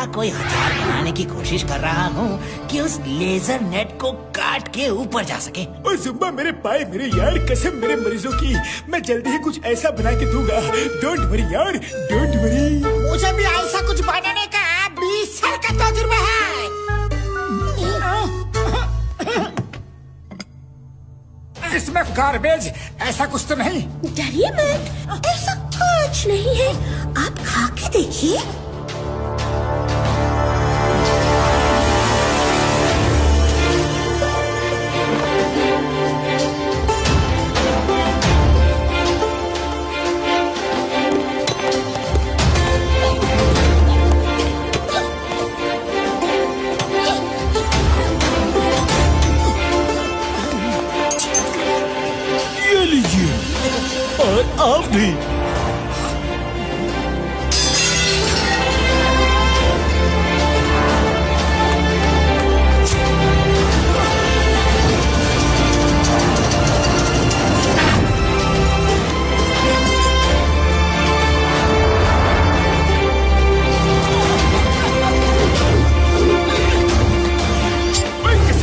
कोई हथियार बनाने की कोशिश कर रहा हूँ कि उस लेजर नेट को काट के ऊपर जा सके। और जुम्बा मेरे भाई मेरे यार, कसम मेरे मरीजों की, मैं जल्दी ही कुछ ऐसा बना के दूंगा। डोंट वरी यार, डोंट वरी। मुझे भी ऐसा कुछ बनाने का 20 साल का तजुर्बा है। इसमें गार्बेज ऐसा कुछ तो नहीं? डरिए मत, ऐसा कुछ नहीं है, आप खा के देखिए। और आप भी।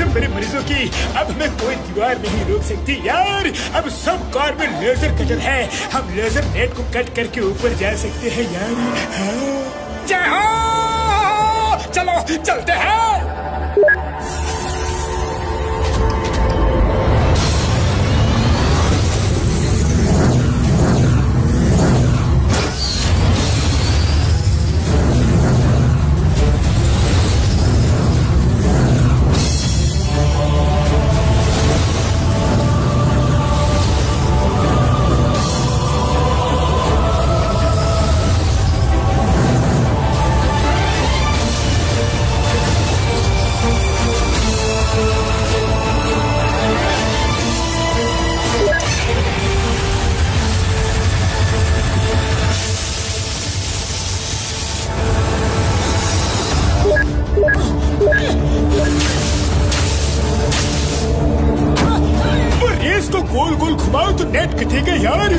मेरे मरीजों की अब हमें कोई दीवार नहीं रोक सकती यार। अब सब कार में लेजर कटर है, हम लेजर नेट को कट करके ऊपर जा सकते हैं यार। हाँ। जय हो, चलो चलते हैं। रेस को गोल गोल घुमाओ तो नेट कटेगा यार।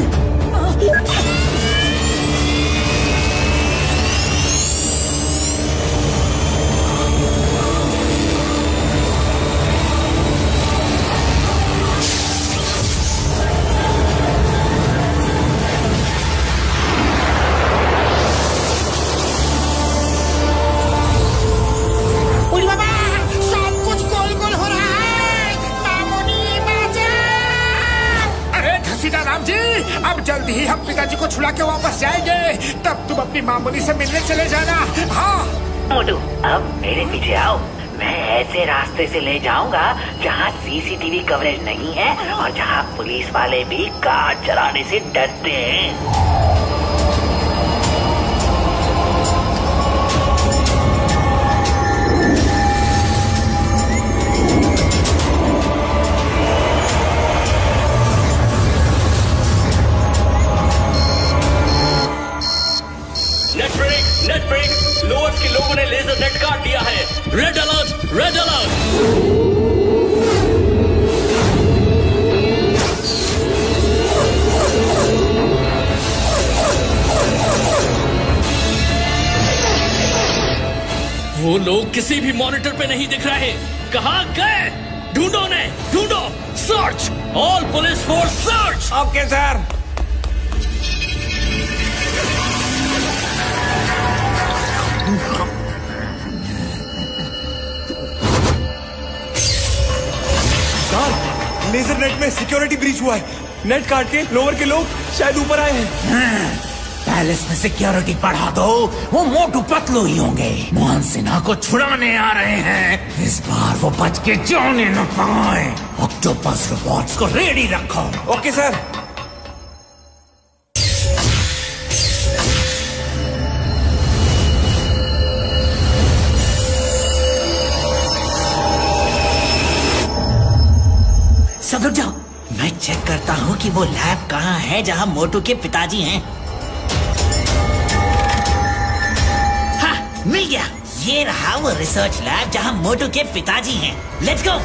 अब जल्दी ही हम पिताजी को छुड़ा के वापस जाएंगे, तब तुम अपनी मामूली से मिलने चले जाना। हाँ मोटू, अब मेरे पीछे आओ, मैं ऐसे रास्ते से ले जाऊंगा जहाँ सीसीटीवी कवरेज नहीं है और जहाँ पुलिस वाले भी कार चलाने से डरते हैं। नेट ब्रेक, लोअर्स के लोगों ने लेजर नेट काट दिया है। Red alert, red alert. वो लोग किसी भी मॉनिटर पे नहीं दिख रहे। कहाँ गए? ढूंढो ने, ढूंढो। Search, all police force search. Okay sir. Laser net में सिक्योरिटी ब्रीच हुआ है। नेट काट के लोअर के लोग शायद ऊपर आए हैं। पैलेस में सिक्योरिटी बढ़ा दो, वो मोटू पतलू ही होंगे। मोहन सिन्हा को छुड़ाने आ रहे हैं। इस बार वो बच के जाने न पाए। ऑक्टोपस रोबोट्स को रेडी रखो। Okay sir. सब रुक जाओ, मैं चेक करता हूँ कि वो लैब कहाँ है जहाँ मोटू के पिताजी हैं। हाँ, मिल गया। ये रहा वो रिसर्च लैब जहाँ मोटू के पिताजी हैं। Let's go.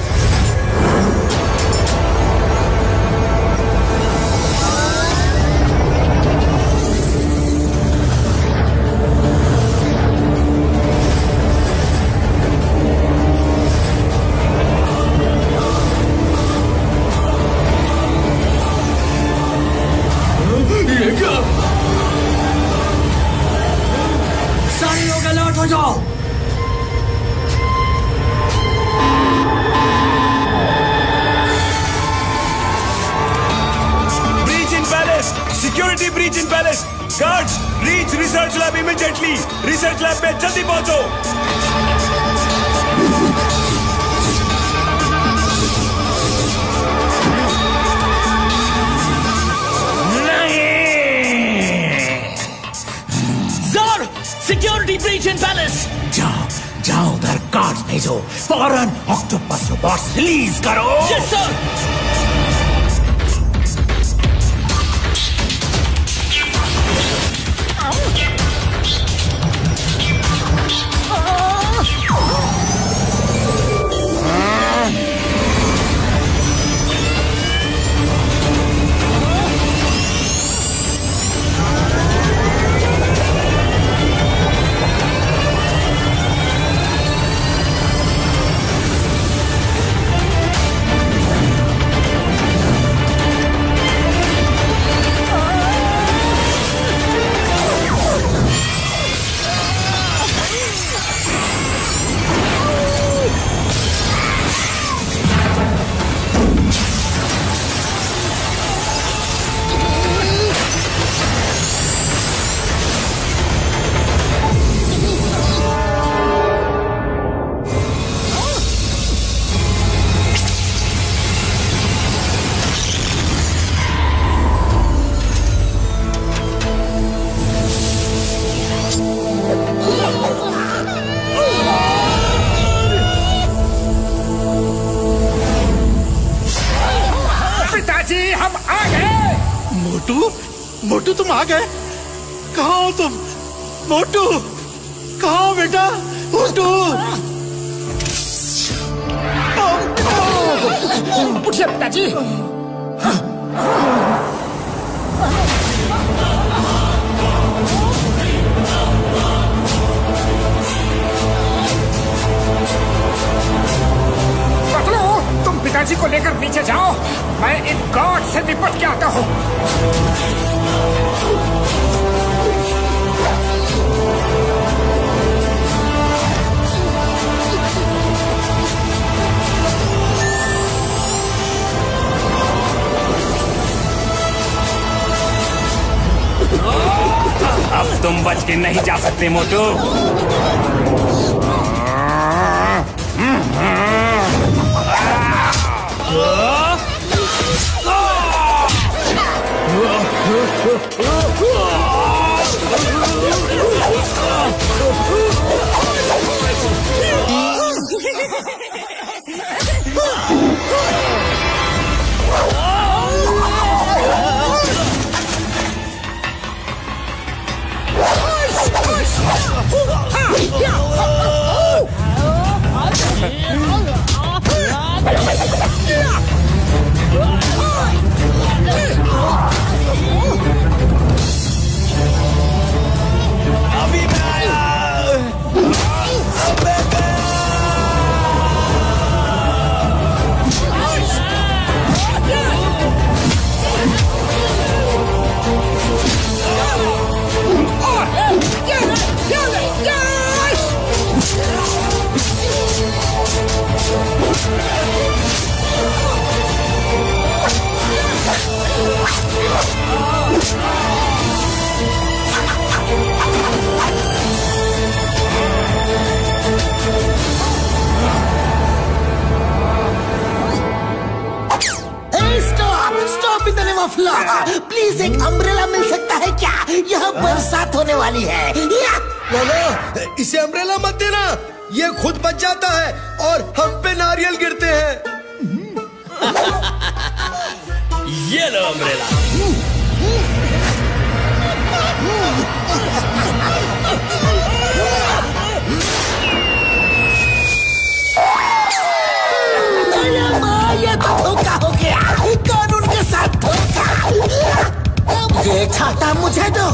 सारे लोग अलर्ट हो जाओ। Security breach in palace. Guards, reach research lab immediately. Research lab में जल्दी पहुंचो। Czar, security breach in palace. जाओ उधर गार्ड्स भेजो, फौरन ऑक्टोपस रोबोट्स रिलीज करो। Yes sir. मोटू तुम आ गए? कहाँ हो तुम? मोटू कहाँ हो बेटा? मोटू उठिए पिताजी। पकड़ो, तुम पिताजी को लेकर नीचे जाओ, मैं इन गॉड से निपट के आता हूँ। अब तुम बच के नहीं जा सकते मोटू। अभी मैं आया। प्लीज एक अम्ब्रेला मिल सकता है क्या? यहाँ बरसात होने वाली है। नो, इसे अम्ब्रेला मत देना, ये खुद बच जाता है और हम पे नारियल गिरते हैं। ये लो अम्ब्रेला। ये तो धोखा हो गया, कानून के साथ धोखा। ये छाता मुझे दो।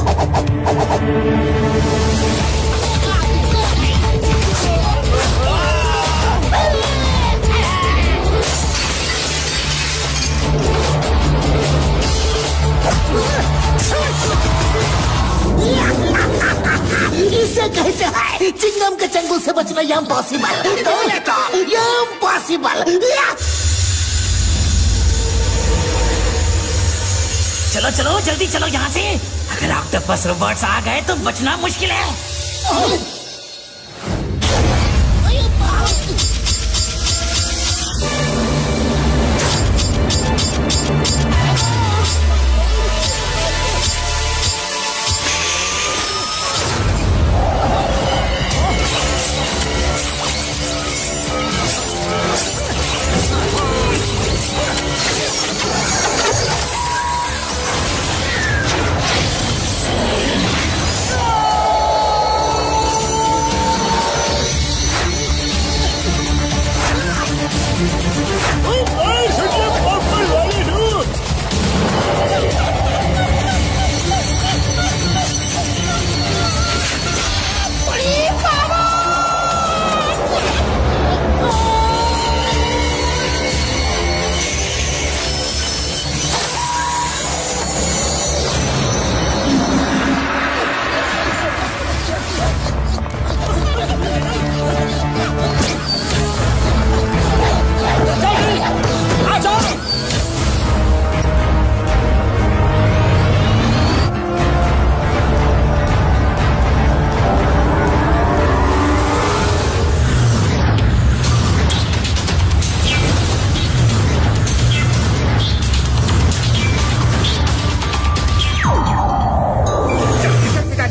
इसे कहते हैं चिंगम के चंगुल से बचना इम्पॉसिबल। इम्पॉसिबल। चलो चलो जल्दी चलो यहाँ से। अगर ऑक्टोपस रोबोट्स आ गए तो बचना मुश्किल है।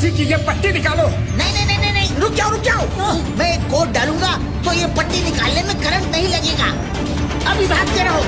की ये पट्टी निकालो। नहीं, रुक जाओ। मैं एक कोड डालूंगा तो ये पट्टी निकालने में करंट नहीं लगेगा। अभी भागते रहो।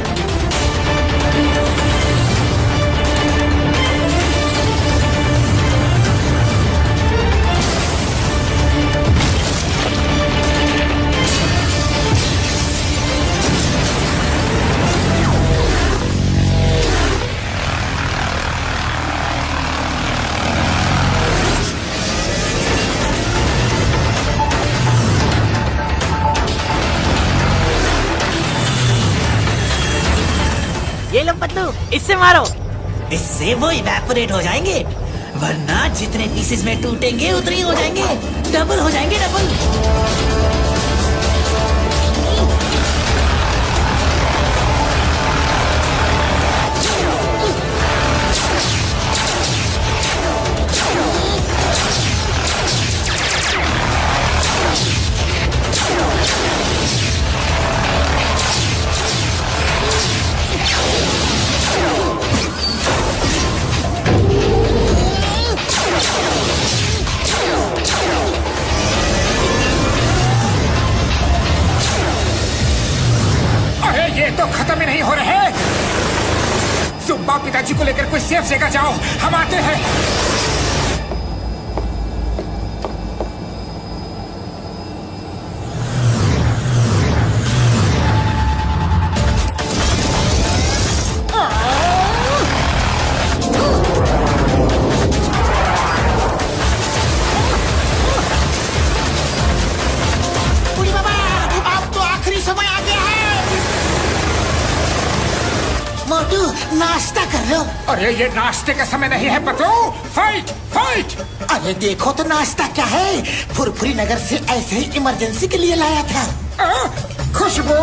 ये लो पतलू, इससे मारो। इससे वो इवेपोरेट हो जाएंगे, वरना जितने पीसेस में टूटेंगे उतने ही हो जाएंगे। डबल हो जाएंगे, डबल। ये तो खत्म ही नहीं हो रहे। सुब्बा, पिताजी को लेकर कोई सेफ जगह जाओ, हम आते हैं। बुढ़ी बाबा, अब तो आखिरी समय आ गया है। मोटू, नाश्ता कर लो। अरे ये नाश्ते का समय नहीं है पतलू। Fight fight. अरे देखो तो नाश्ता क्या है, फुरफुरी नगर से ऐसे ही इमरजेंसी के लिए लाया था। खुशबू।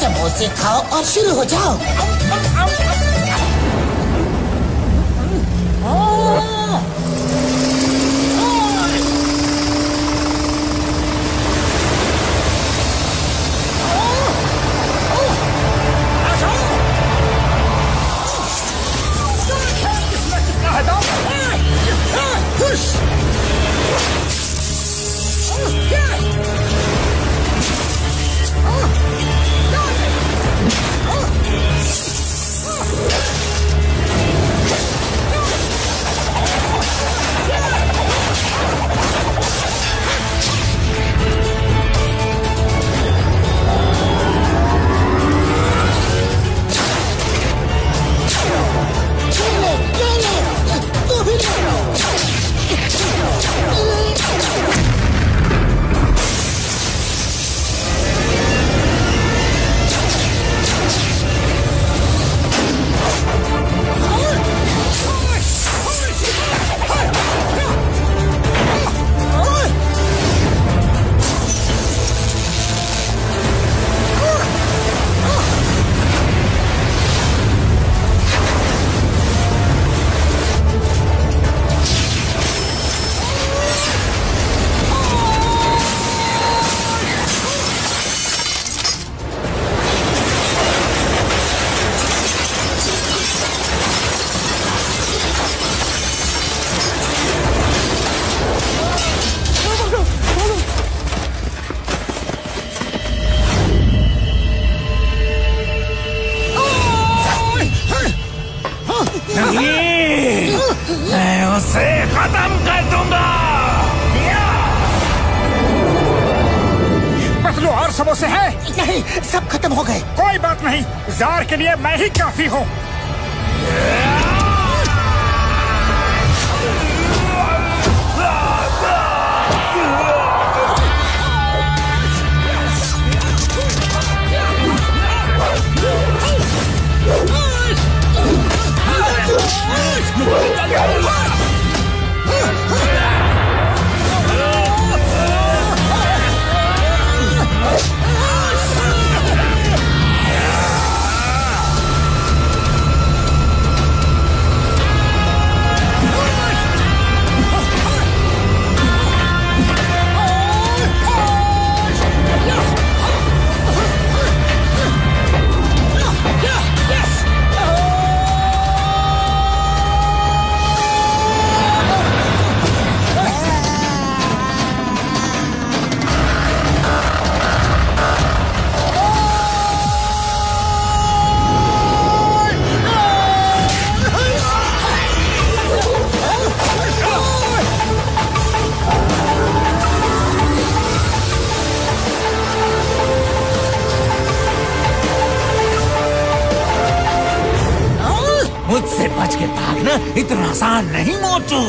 समोसे खाओ और शुरू हो जाओ। और समोसे हैं? नहीं, सब खत्म हो गए। कोई बात नहीं, जार के लिए मैं ही काफी हूँ। मुझसे बच के भागना इतना आसान नहीं मोटू।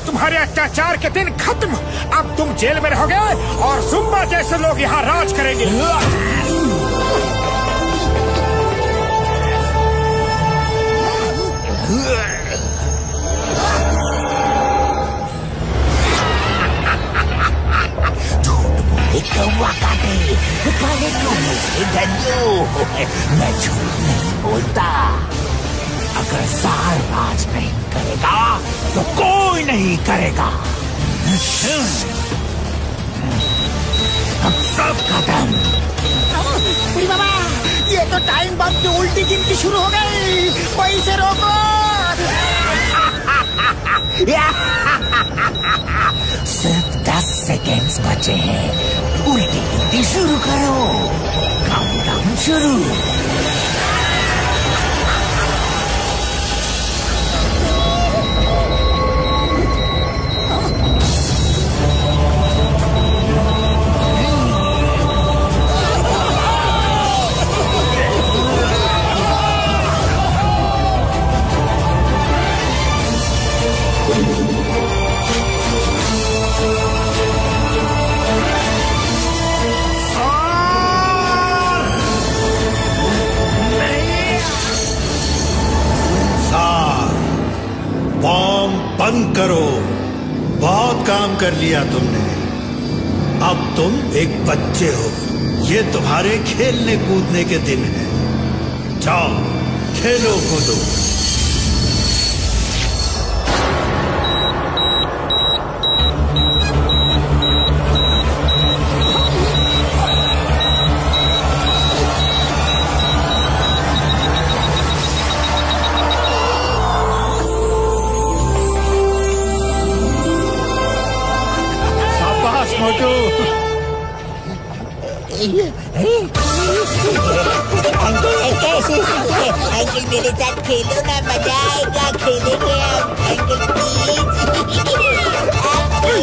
तुम्हारे अत्याचार के दिन खत्म। अब तुम जेल में रहोगे और जुम्बा जैसे लोग यहाँ राज करेंगे। कौवा काटे पहले तुम मुझे धन्यो। मैं झूठ नहीं बोलता। अगर जार राज नहीं करेगा तो कोई नहीं करेगा। अब सब खत्म। बुढ़ी बाबा, ये तो टाइम बम की उल्टी गिनती शुरू हो गई। वहीं से रोको। सिर्फ 10 सेकेंड्स बचे हैं। उल्टी गिनती शुरू करो। काउंटडाउन शुरू। बंद करो। बहुत काम कर लिया तुमने। अब तुम एक बच्चे हो। ये तुम्हारे खेलने कूदने के दिन है। जाओ खेलो कूदो। अंकल मेरे साथ खेलो ना, मजा आएगा। खेलेंगे हम अंकल प्लीज।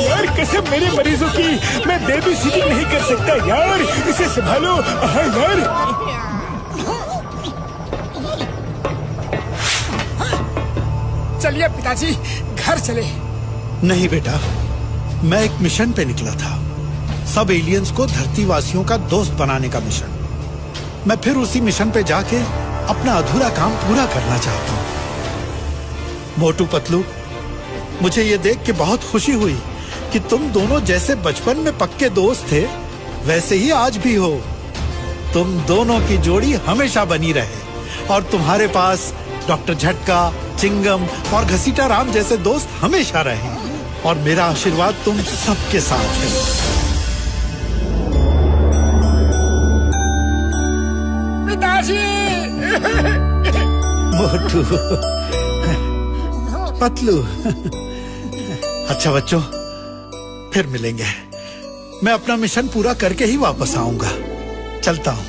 यार कसम मेरे मरीजों की, मैं बेबी सिटिंग नहीं कर सकता यार। इसे संभालो। हाँ यार। चलिए पिताजी, घर चले। नहीं बेटा, मैं एक मिशन पे निकला था। सब एलियंस को धरतीवासियों का दोस्त बनाने का मिशन। मैं फिर उसी मिशन पे जाके अपना अधूरा काम पूरा करना चाहता हूँ। मोटू पतलू, मुझे ये देख के बहुत खुशी हुई कि तुम दोनों जैसे बचपन में पक्के दोस्त थे, वैसे ही आज भी हो। तुम दोनों की जोड़ी हमेशा बनी रहे और तुम्हारे पास डॉक्टर झटका, चिंगम और घसीटा राम जैसे दोस्त हमेशा रहे। और मेरा आशीर्वाद तुम सबके साथ है। पिताजी। मोटू, पतलू। अच्छा बच्चों, फिर मिलेंगे। मैं अपना मिशन पूरा करके ही वापस आऊंगा। चलता हूँ।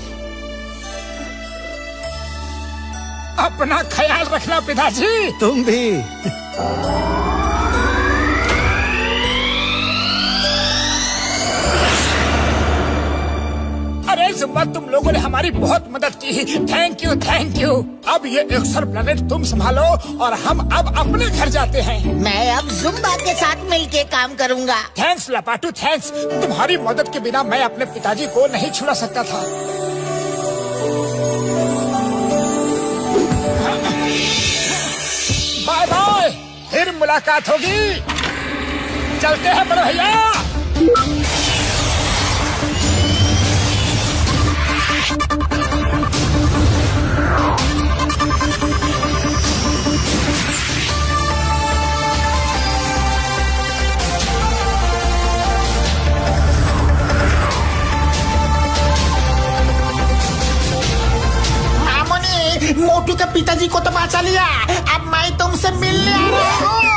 अपना ख्याल रखना पिताजी। तुम भी। अरे जुम्मा, तुम लोगों ने हमारी बहुत मदद की। Thank you, thank you. अब ये एक्सर प्लेनेट तुम संभालो और हम अब अपने घर जाते हैं। मैं अब जुम्बा के साथ मिलके काम करूंगा। Thanks Lapatu, thanks. तुम्हारी मदद के बिना मैं अपने पिताजी को नहीं छुड़ा सकता था। बाय बाय, फिर मुलाकात होगी। चलते हैं बड़े भैया। मोटू के पिताजी को तो बचा लिया। अब मैं तुमसे मिलने आ रहा हूँ।